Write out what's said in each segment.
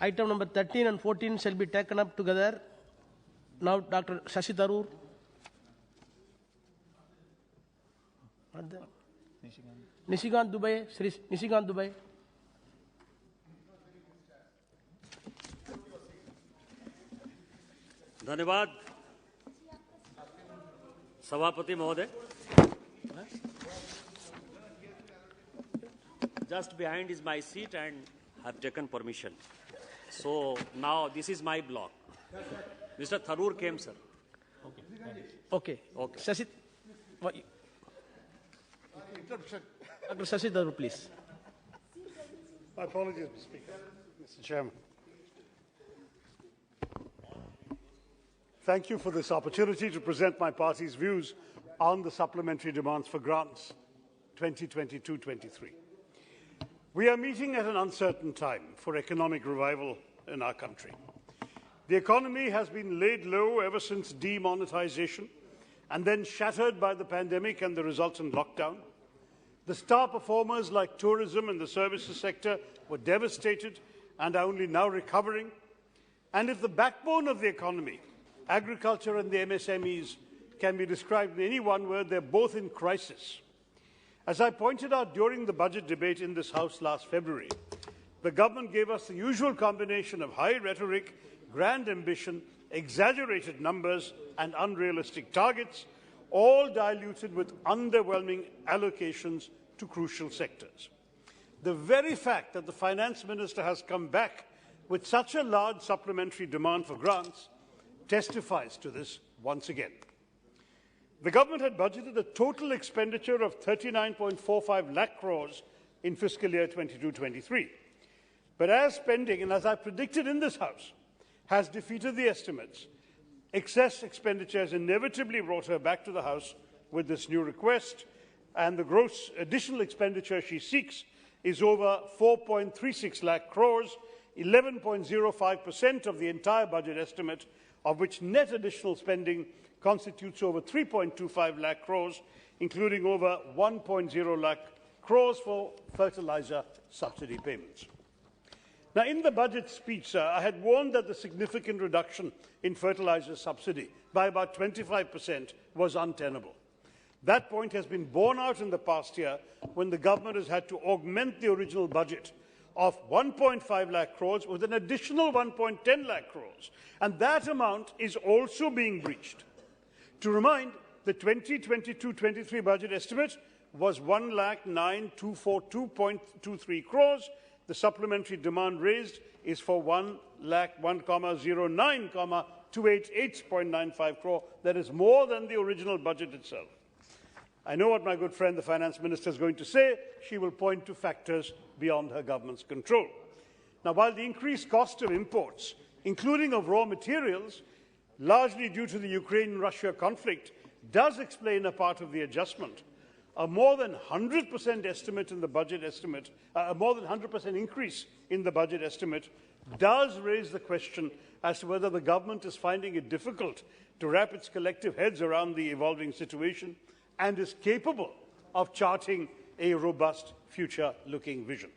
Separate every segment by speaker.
Speaker 1: Item number 13 and 14 shall be taken up together. Now, Dr. Shashi Tharoor. Nishikant Dubai, Sri Nishikant Dubai.
Speaker 2: धन्यवाद सभापति महोदय. Just behind is my seat and have taken permission. So now this is my block. Mr. Tharoor came, sir.
Speaker 1: Okay. Okay. Shashi, Dr. Shashi Tharoor, please.
Speaker 3: My apologies, Mr. Speaker. Mr. Chairman. Thank you for this opportunity to present my party's views on the supplementary demands for grants 2022-23. We are meeting at an uncertain time for economic revival in our country. The economy has been laid low ever since demonetization and then shattered by the pandemic and the resultant lockdown. The star performers like tourism and the services sector were devastated and are only now recovering. And if the backbone of the economy, agriculture and the MSMEs, can be described in any one word, they're both in crisis. As I pointed out during the budget debate in this House last February, the government gave us the usual combination of high rhetoric, grand ambition, exaggerated numbers and unrealistic targets, all diluted with underwhelming allocations to crucial sectors. The very fact that the Finance Minister has come back with such a large supplementary demand for grants testifies to this once again. The government had budgeted a total expenditure of 39.45 lakh crores in fiscal year 22-23. But as spending, and as I predicted in this House, has defeated the estimates, excess expenditure has inevitably brought her back to the House with this new request, and the gross additional expenditure she seeks is over 4.36 lakh crores, 11.05% of the entire budget estimate, of which net additional spending constitutes over 3.25 lakh crores, including over 1.0 lakh crores for fertilizer subsidy payments. Now, in the budget speech, sir, I had warned that the significant reduction in fertilizer subsidy by about 25% was untenable. That point has been borne out in the past year when the government has had to augment the original budget of 1.5 lakh crores with an additional 1.10 lakh crores, and that amount is also being breached. To remind, the 2022-23 budget estimate was 1,09,242.23 crores. The supplementary demand raised is for 1,01,09,288.95 crore. That is more than the original budget itself. I know what my good friend, the Finance Minister, is going to say. She will point to factors beyond her government's control. Now, while the increased cost of imports, including of raw materials, largely due to the Ukraine-Russia conflict, does explain a part of the adjustment, a more than 100% estimate in the budget estimate, a more than 100% increase in the budget estimate, does raise the question as to whether the government is finding it difficult to wrap its collective heads around the evolving situation and is capable of charting a robust future-looking vision.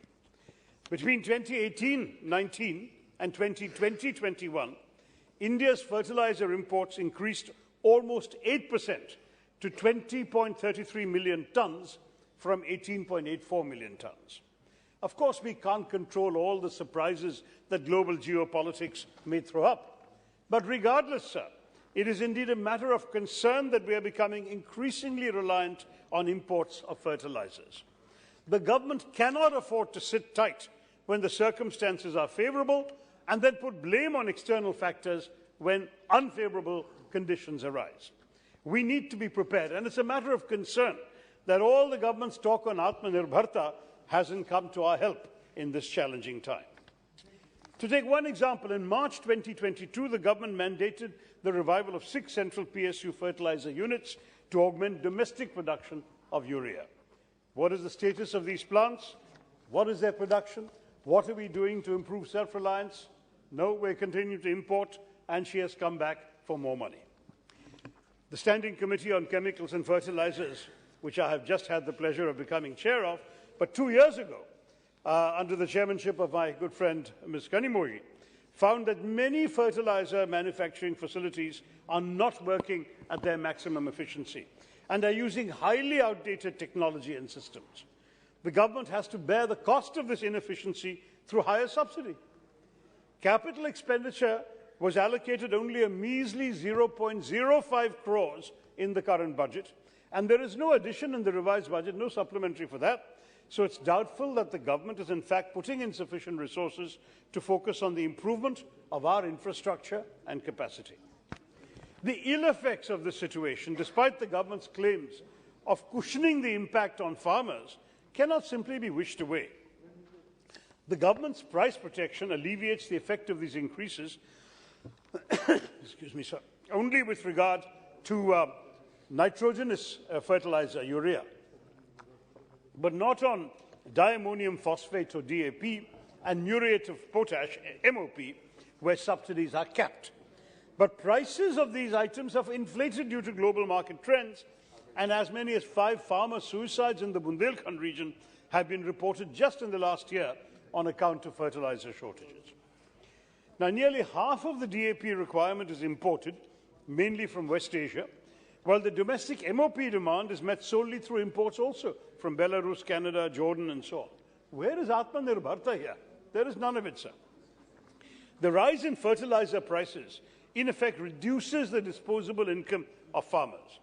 Speaker 3: Between 2018-19 and 2020-21, India's fertilizer imports increased almost 8% to 20.33 million tonnes from 18.84 million tonnes. Of course, we can't control all the surprises that global geopolitics may throw up. But regardless, sir, it is indeed a matter of concern that we are becoming increasingly reliant on imports of fertilizers. The government cannot afford to sit tight when the circumstances are favourable and then put blame on external factors when unfavourable conditions arise. We need to be prepared, and it's a matter of concern that all the government's talk on Atmanirbharta hasn't come to our help in this challenging time. To take one example, in March 2022, the government mandated the revival of 6 central PSU fertilizer units to augment domestic production of urea. What is the status of these plants? What is their production? What are we doing to improve self-reliance? No, we're continuing to import, and she has come back for more money. The Standing Committee on Chemicals and Fertilizers, which I have just had the pleasure of becoming chair of, but 2 years ago, under the chairmanship of my good friend Ms. Kanimuri, found that many fertilizer manufacturing facilities are not working at their maximum efficiency and are using highly outdated technology and systems. The government has to bear the cost of this inefficiency through higher subsidy. Capital expenditure was allocated only a measly 0.05 crores in the current budget, and there is no addition in the revised budget, no supplementary for that. So it's doubtful that the government is in fact putting in sufficient resources to focus on the improvement of our infrastructure and capacity. The ill effects of this situation, despite the government's claims of cushioning the impact on farmers, cannot simply be wished away. The government's price protection alleviates the effect of these increases excuse me, sir, only with regard to nitrogenous fertilizer, urea, but not on diammonium phosphate or DAP and muriate of potash, MOP, where subsidies are capped. But prices of these items have inflated due to global market trends, and as many as 5 farmer suicides in the Bundelkhand region have been reported just in the last year on account of fertilizer shortages. Now, nearly half of the DAP requirement is imported, mainly from West Asia, while the domestic MOP demand is met solely through imports also from Belarus, Canada, Jordan, and so on. Where is Atmanirbharta here? There is none of it, sir. The rise in fertilizer prices, in effect, reduces the disposable income of farmers.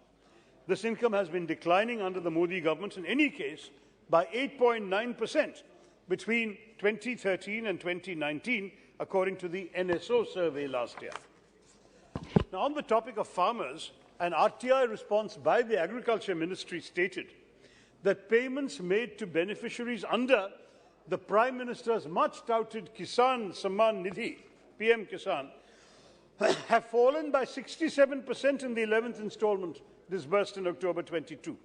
Speaker 3: This income has been declining under the Modi government, in any case, by 8.9% between 2013 and 2019, according to the NSO survey last year. Now, on the topic of farmers, an RTI response by the Agriculture Ministry stated that payments made to beneficiaries under the Prime Minister's much-touted Kisan Samman Nidhi, PM Kisan, have fallen by 67% in the 11th instalment disbursed in October 22.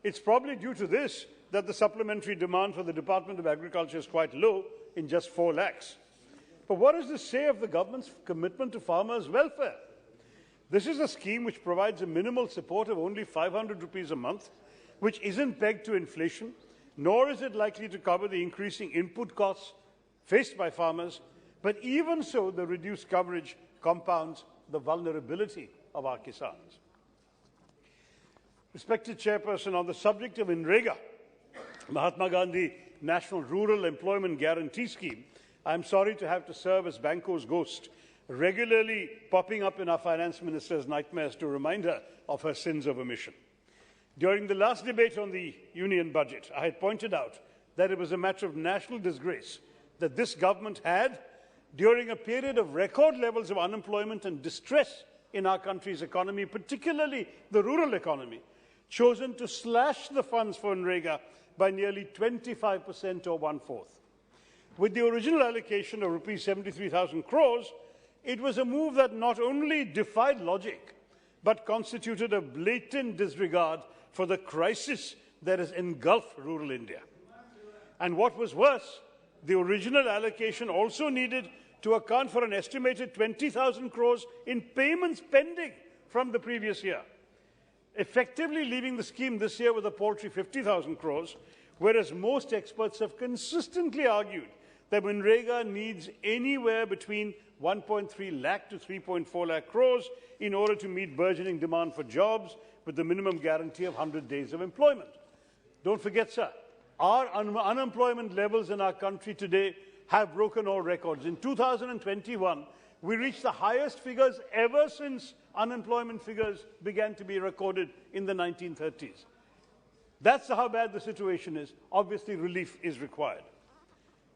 Speaker 3: It's probably due to this that the supplementary demand for the Department of Agriculture is quite low, in just 4 lakhs. But what does this say of the government's commitment to farmers' welfare? This is a scheme which provides a minimal support of only 500 rupees a month, which isn't pegged to inflation, nor is it likely to cover the increasing input costs faced by farmers. But even so, the reduced coverage compounds the vulnerability of our Kisans. Respected Chairperson, on the subject of NREGA, Mahatma Gandhi National Rural Employment Guarantee Scheme, I am sorry to have to serve as Banco's ghost, regularly popping up in our Finance Minister's nightmares to remind her of her sins of omission. During the last debate on the Union budget, I had pointed out that it was a matter of national disgrace that this government had, during a period of record levels of unemployment and distress in our country's economy, particularly the rural economy, chosen to slash the funds for NREGA by nearly 25% or 1/4. With the original allocation of rupees 73,000 crores, it was a move that not only defied logic, but constituted a blatant disregard for the crisis that has engulfed rural India. And what was worse, the original allocation also needed to account for an estimated 20,000 crores in payments pending from the previous year, effectively leaving the scheme this year with a paltry 50,000 crores, whereas most experts have consistently argued that NREGA needs anywhere between 1.3 lakh to 3.4 lakh crores in order to meet burgeoning demand for jobs with the minimum guarantee of 100 days of employment. Don't forget, sir, our unemployment levels in our country today have broken all records. In 2021, we reached the highest figures ever since unemployment figures began to be recorded in the 1930s. That's how bad the situation is. Obviously, relief is required.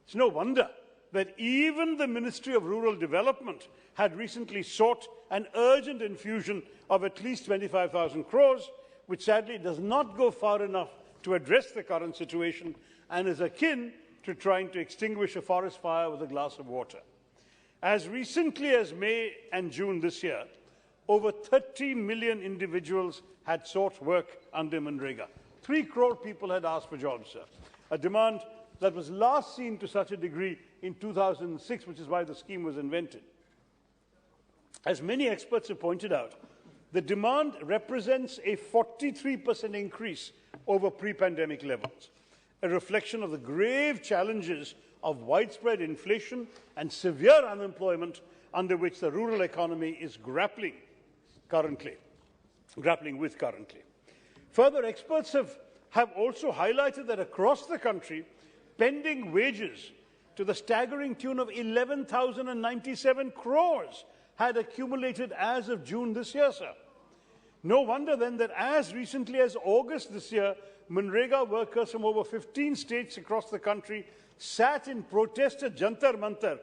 Speaker 3: It's no wonder that even the Ministry of Rural Development had recently sought an urgent infusion of at least 25,000 crores, which sadly does not go far enough to address the current situation and is akin to trying to extinguish a forest fire with a glass of water. As recently as May and June this year, over 30 million individuals had sought work under NREGA. 3 crore people had asked for jobs, sir, a demand that was last seen to such a degree in 2006, which is why the scheme was invented. As many experts have pointed out, the demand represents a 43% increase over pre-pandemic levels, a reflection of the grave challenges of widespread inflation and severe unemployment under which the rural economy is grappling with currently. Further, experts have also highlighted that across the country, pending wages to the staggering tune of 11,097 crores had accumulated as of June this year, sir. No wonder then that as recently as August this year, Manrega workers from over 15 states across the country sat in protest at Jantar Mantar,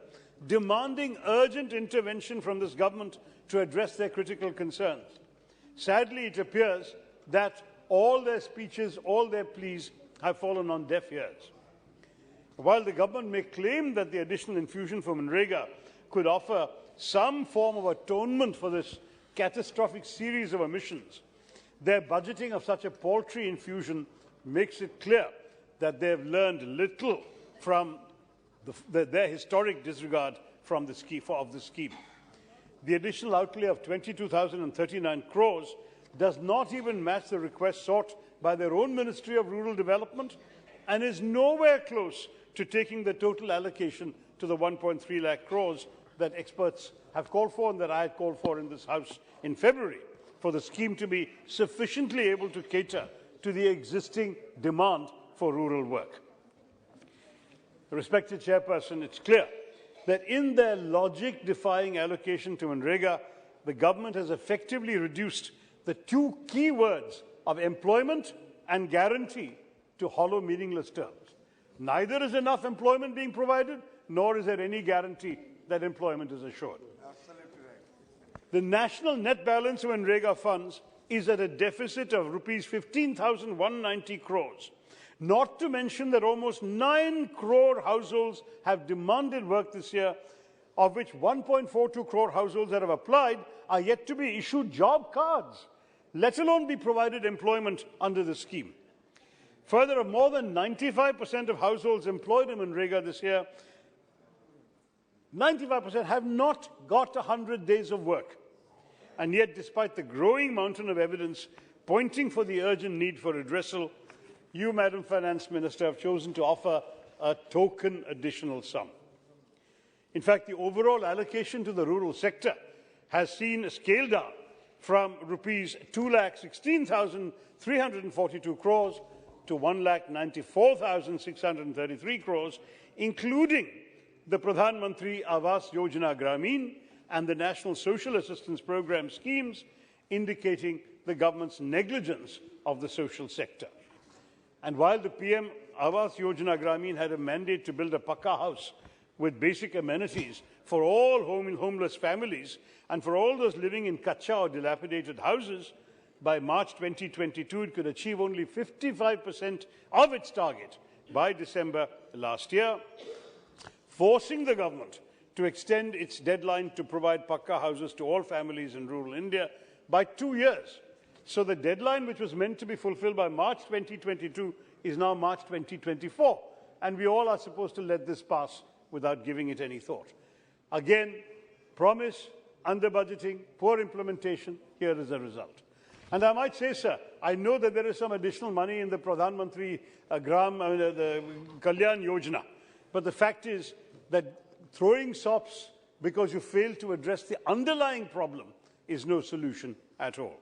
Speaker 3: demanding urgent intervention from this government to address their critical concerns. Sadly, it appears that all their speeches, all their pleas have fallen on deaf ears. While the government may claim that the additional infusion for Manrega could offer some form of atonement for this catastrophic series of omissions, their budgeting of such a paltry infusion makes it clear that they have learned little from their historic disregard from the scheme. The additional outlay of 22,039 crores does not even match the request sought by their own Ministry of Rural Development and is nowhere close to taking the total allocation to the 1.3 lakh crores that experts have called for and that I had called for in this House in February, for the scheme to be sufficiently able to cater to the existing demand for rural work. Respected Chairperson, it's clear that in their logic-defying allocation to Manrega, the government has effectively reduced the two key words of employment and guarantee to hollow, meaningless terms. Neither is enough employment being provided, nor is there any guarantee that employment is assured. The national net balance of Manrega funds is at a deficit of rupees 15,190 crores. Not to mention that almost 9 crore households have demanded work this year, of which 1.42 crore households that have applied are yet to be issued job cards, let alone be provided employment under the scheme. Further, more than 95% of households employed in Manrega this year, 95% have not got 100 days of work. And yet, despite the growing mountain of evidence pointing for the urgent need for redressal, you, Madam Finance Minister, have chosen to offer a token additional sum. In fact, the overall allocation to the rural sector has seen a scale down from rupees 2,16,342 crores to 1,94,633 crores, including the Pradhan Mantri Awas Yojana Gramin and the National Social Assistance Programme schemes, indicating the government's negligence of the social sector. And while the PM Awas Yojana Gramin had a mandate to build a Pakka house with basic amenities for all homeless families and for all those living in kacha or dilapidated houses, by March 2022 it could achieve only 55% of its target by December last year, forcing the government to extend its deadline to provide Pakka houses to all families in rural India by 2 years. So the deadline, which was meant to be fulfilled by March 2022, is now March 2024. And we all are supposed to let this pass without giving it any thought. Again, promise, under-budgeting, poor implementation, here is the result. And I might say, sir, I know that there is some additional money in the Pradhan Mantri the Kalyan Yojana. But the fact is that throwing sops because you fail to address the underlying problem is no solution at all.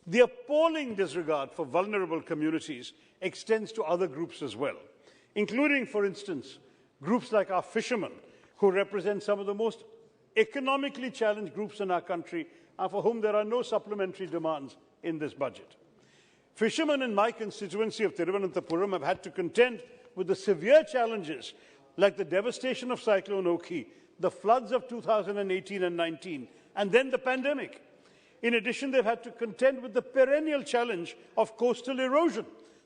Speaker 3: The appalling disregard for vulnerable communities extends to other groups as well, including, for instance, groups like our fishermen, who represent some of the most economically challenged groups in our country and for whom there are no supplementary demands in this budget. Fishermen in my constituency of Thiruvananthapuram have had to contend with the severe challenges like the devastation of Cyclone Oki, the floods of 2018 and 19, and then the pandemic. In addition, they've had to contend with the perennial challenge of coastal erosion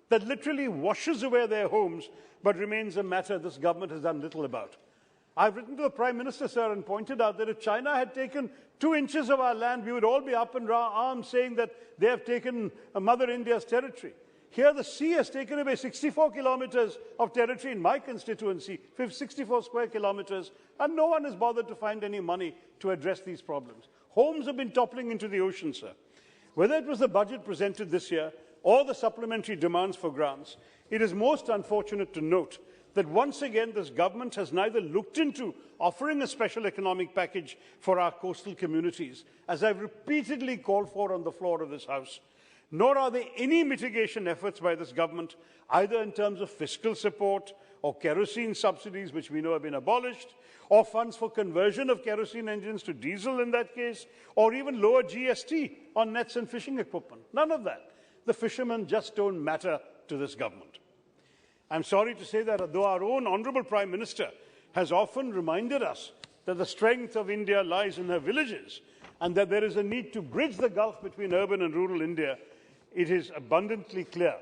Speaker 3: that literally washes away their homes but remains a matter this government has done little about. I've written to the Prime Minister, sir, and pointed out that if China had taken 2 inches of our land, we would all be up in arms saying that they have taken Mother India's territory. Here, the sea has taken away 64 kilometers of territory in my constituency, 64 square kilometers, and no one has bothered to find any money to address these problems. Homes have been toppling into the ocean, sir. Whether it was the budget presented this year or the supplementary demands for grants, it is most unfortunate to note that once again this government has neither looked into offering a special economic package for our coastal communities, as I've repeatedly called for on the floor of this House, nor are there any mitigation efforts by this government, either in terms of fiscal support or kerosene subsidies, which we know have been abolished, or funds for conversion of kerosene engines to diesel in that case, or even lower GST on nets and fishing equipment. None of that. The fishermen just don't matter to this government. I'm sorry to say that though our own Honourable Prime Minister has often reminded us that the strength of India lies in her villages and that there is a need to bridge the gulf between urban and rural India, it is abundantly clear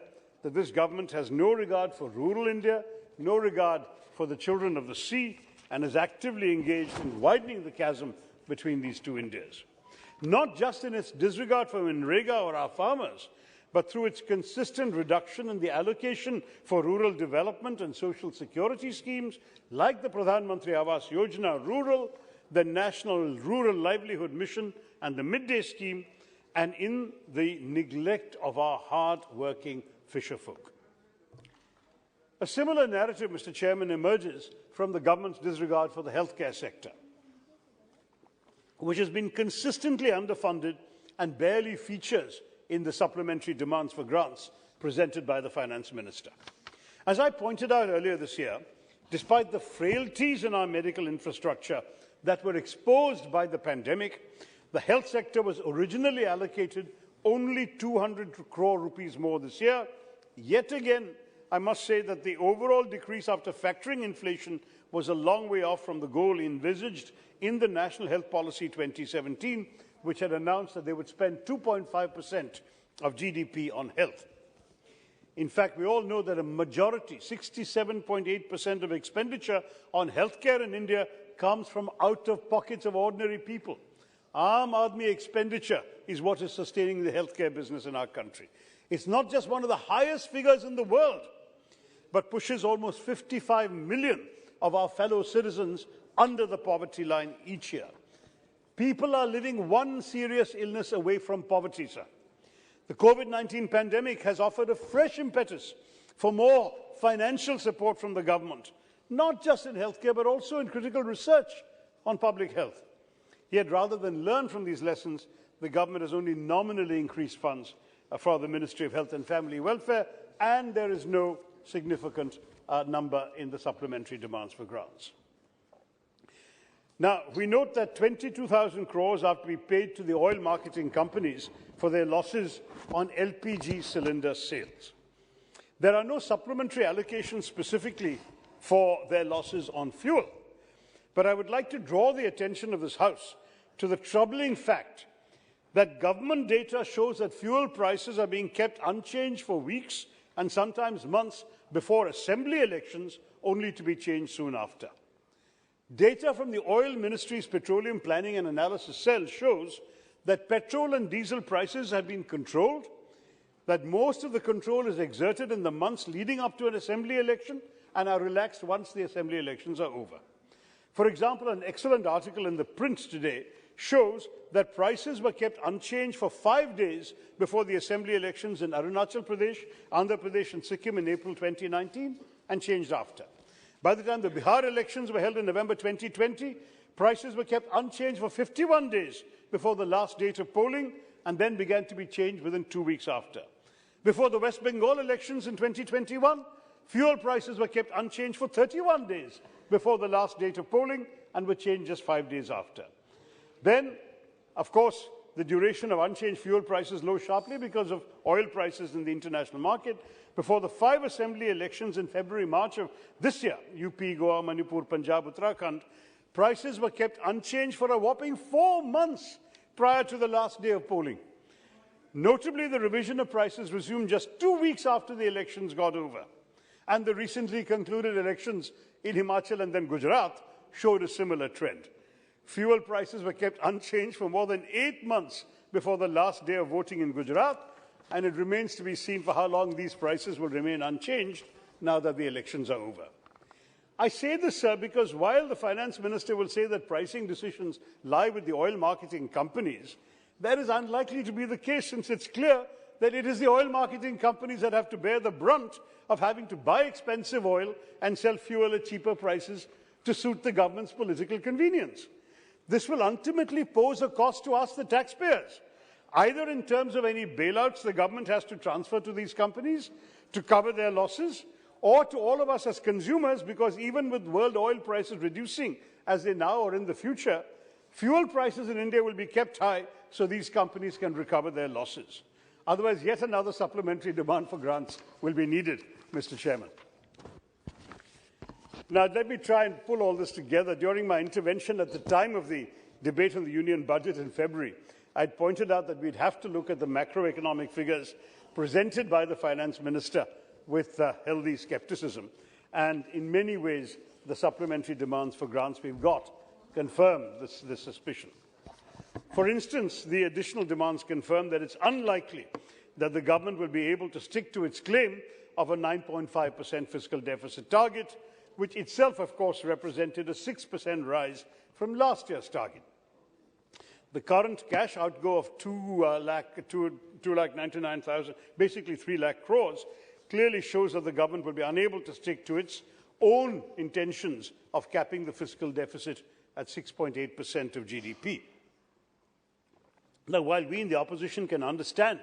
Speaker 3: that this government has no regard for rural India, no regard for the children of the sea, and is actively engaged in widening the chasm between these two Indias. Not just in its disregard for Manrega or our farmers, but through its consistent reduction in the allocation for rural development and social security schemes like the Pradhan Mantri Awas Yojana Rural, the National Rural Livelihood Mission and the Midday Scheme, and in the neglect of our hard-working fisherfolk. A similar narrative, Mr. Chairman, emerges from the government's disregard for the healthcare sector, which has been consistently underfunded and barely features in the supplementary demands for grants presented by the Finance Minister. As I pointed out earlier this year, despite the frailties in our medical infrastructure that were exposed by the pandemic, the health sector was originally allocated only 200 crore rupees more this year. Yet again, I must say that the overall decrease after factoring inflation was a long way off from the goal envisaged in the National Health Policy 2017, which had announced that they would spend 2.5% of GDP on health. In fact, we all know that a majority, 67.8% of expenditure on healthcare in India comes from out of pockets of ordinary people. Aam Aadmi expenditure is what is sustaining the healthcare business in our country. It's not just one of the highest figures in the world, but pushes almost 55 million of our fellow citizens under the poverty line each year. People are living one serious illness away from poverty, sir. The COVID-19 pandemic has offered a fresh impetus for more financial support from the government, not just in healthcare, but also in critical research on public health. Yet, rather than learn from these lessons, the government has only nominally increased funds for the Ministry of Health and Family Welfare, and there is no significant number in the supplementary demands for grants. Now, we note that 22,000 crores are to be paid to the oil marketing companies for their losses on LPG cylinder sales. There are no supplementary allocations specifically for their losses on fuel. But I would like to draw the attention of this House to the troubling fact that government data shows that fuel prices are being kept unchanged for weeks and sometimes months before assembly elections, only to be changed soon after. Data from the Oil Ministry's Petroleum Planning and Analysis Cell shows that petrol and diesel prices have been controlled, that most of the control is exerted in the months leading up to an assembly election and are relaxed once the assembly elections are over. For example, an excellent article in the print today shows that prices were kept unchanged for 5 days before the assembly elections in Arunachal Pradesh, Andhra Pradesh and Sikkim in April 2019 and changed after. By the time the Bihar elections were held in November 2020, prices were kept unchanged for 51 days before the last date of polling and then began to be changed within 2 weeks after. Before the West Bengal elections in 2021, fuel prices were kept unchanged for 31 days before the last date of polling and were changed just 5 days after. Then, of course, the duration of unchanged fuel prices rose sharply because of oil prices in the international market. Before the 5 assembly elections in February-March of this year, UP, Goa, Manipur, Punjab, Uttarakhand, prices were kept unchanged for a whopping 4 months prior to the last day of polling. Notably, the revision of prices resumed just 2 weeks after the elections got over. And the recently concluded elections in Himachal and then Gujarat showed a similar trend. Fuel prices were kept unchanged for more than 8 months before the last day of voting in Gujarat, and it remains to be seen for how long these prices will remain unchanged now that the elections are over. I say this, sir, because while the Finance Minister will say that pricing decisions lie with the oil marketing companies, that is unlikely to be the case since it's clear that it is the oil marketing companies that have to bear the brunt of having to buy expensive oil and sell fuel at cheaper prices to suit the government's political convenience. This will ultimately pose a cost to us, the taxpayers, either in terms of any bailouts the government has to transfer to these companies to cover their losses, or to all of us as consumers, because even with world oil prices reducing as they now or in the future, fuel prices in India will be kept high so these companies can recover their losses. Otherwise, yet another supplementary demand for grants will be needed, Mr. Chairman. Now, let me try and pull all this together. During my intervention at the time of the debate on the Union budget in February, I pointed out that we'd have to look at the macroeconomic figures presented by the Finance Minister with healthy skepticism. And in many ways, the supplementary demands for grants we've got confirm this suspicion. For instance, the additional demands confirm that it's unlikely that the government will be able to stick to its claim of a 9.5% fiscal deficit target, which itself, of course, represented a 6% rise from last year's target. The current cash outgo of 2,99,000, basically 3 lakh crores, clearly shows that the government will be unable to stick to its own intentions of capping the fiscal deficit at 6.8% of GDP. Now, while we in the opposition can understand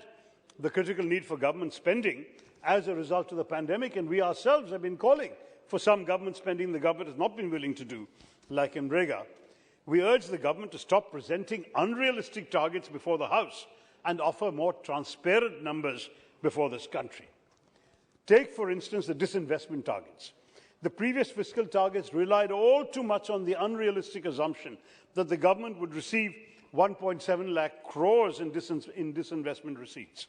Speaker 3: the critical need for government spending as a result of the pandemic, and we ourselves have been calling for some government spending the government has not been willing to do, like in Rega, we urge the government to stop presenting unrealistic targets before the House and offer more transparent numbers before this country. Take, for instance, the disinvestment targets. The previous fiscal targets relied all too much on the unrealistic assumption that the government would receive 1.7 lakh crores in disinvestment receipts.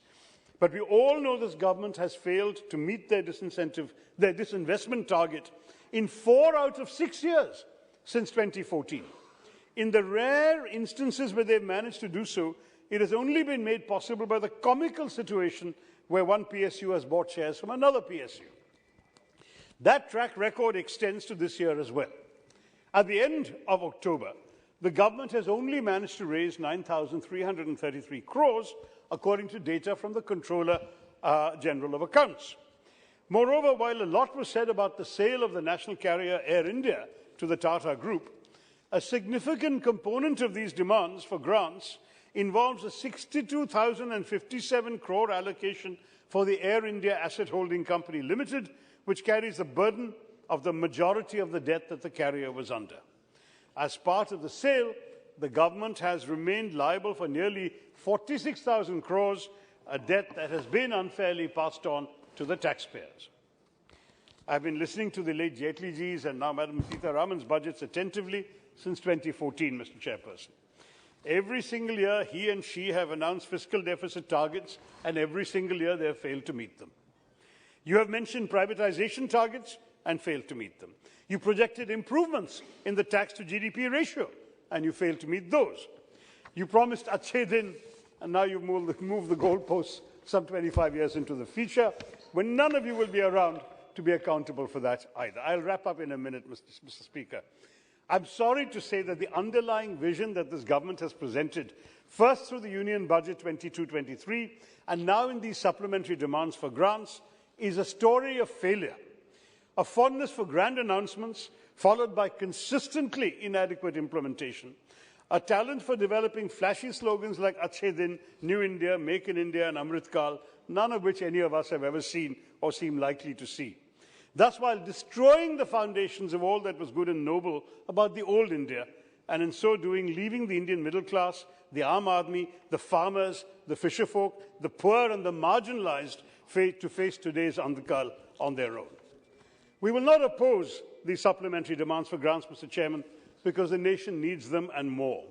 Speaker 3: But we all know this government has failed to meet their disinvestment target in 4 out of 6 years since 2014. In the rare instances where they've managed to do so, it has only been made possible by the comical situation where one PSU has bought shares from another PSU. That track record extends to this year as well. At the end of October, the government has only managed to raise 9,333 crores, according to data from the Controller General of Accounts. Moreover, while a lot was said about the sale of the national carrier Air India to the Tata Group, a significant component of these demands for grants involves a 62,057 crore allocation for the Air India Asset Holding Company Limited, which carries the burden of the majority of the debt that the carrier was under. As part of the sale, the government has remained liable for nearly 46,000 crores, a debt that has been unfairly passed on to the taxpayers. I've been listening to the late Jaitleyji's and now Madam Sitharaman's budgets attentively since 2014, Mr. Chairperson. Every single year, he and she have announced fiscal deficit targets, and every single year they have failed to meet them. You have mentioned privatization targets and failed to meet them. You projected improvements in the tax to GDP ratio, and you failed to meet those. You promised Achhe Din, and now you've moved the goalposts some 25 years into the future, when none of you will be around to be accountable for that either. I'll wrap up in a minute, Mr. Speaker. I'm sorry to say that the underlying vision that this government has presented, first through the Union Budget 22-23, and now in these supplementary demands for grants, is a story of failure. A fondness for grand announcements, followed by consistently inadequate implementation. A talent for developing flashy slogans like Achhe Din, New India, Make in India, and Amrit Kal, none of which any of us have ever seen or seem likely to see. Thus, while destroying the foundations of all that was good and noble about the old India, and in so doing leaving the Indian middle class, the Aam Aadmi, the farmers, the fisherfolk, the poor and the marginalized to face today's Andhkal on their own. We will not oppose these supplementary demands for grants, Mr. Chairman, because the nation needs them and more.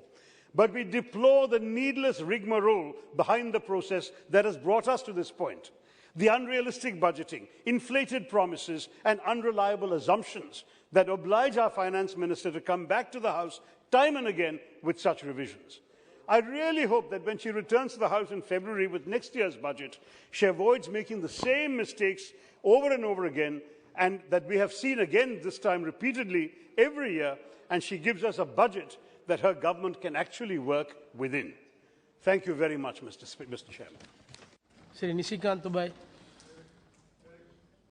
Speaker 3: But we deplore the needless rigmarole behind the process that has brought us to this point. The unrealistic budgeting, inflated promises, and unreliable assumptions that oblige our finance minister to come back to the House time and again with such revisions. I really hope that when she returns to the House in February with next year's budget, she avoids making the same mistakes over and over again, and that we have seen again this time repeatedly every year, and she gives us a budget that her government can actually work within. Thank you very much, Mr. Chairman.
Speaker 1: Sri Nishikant Dubai.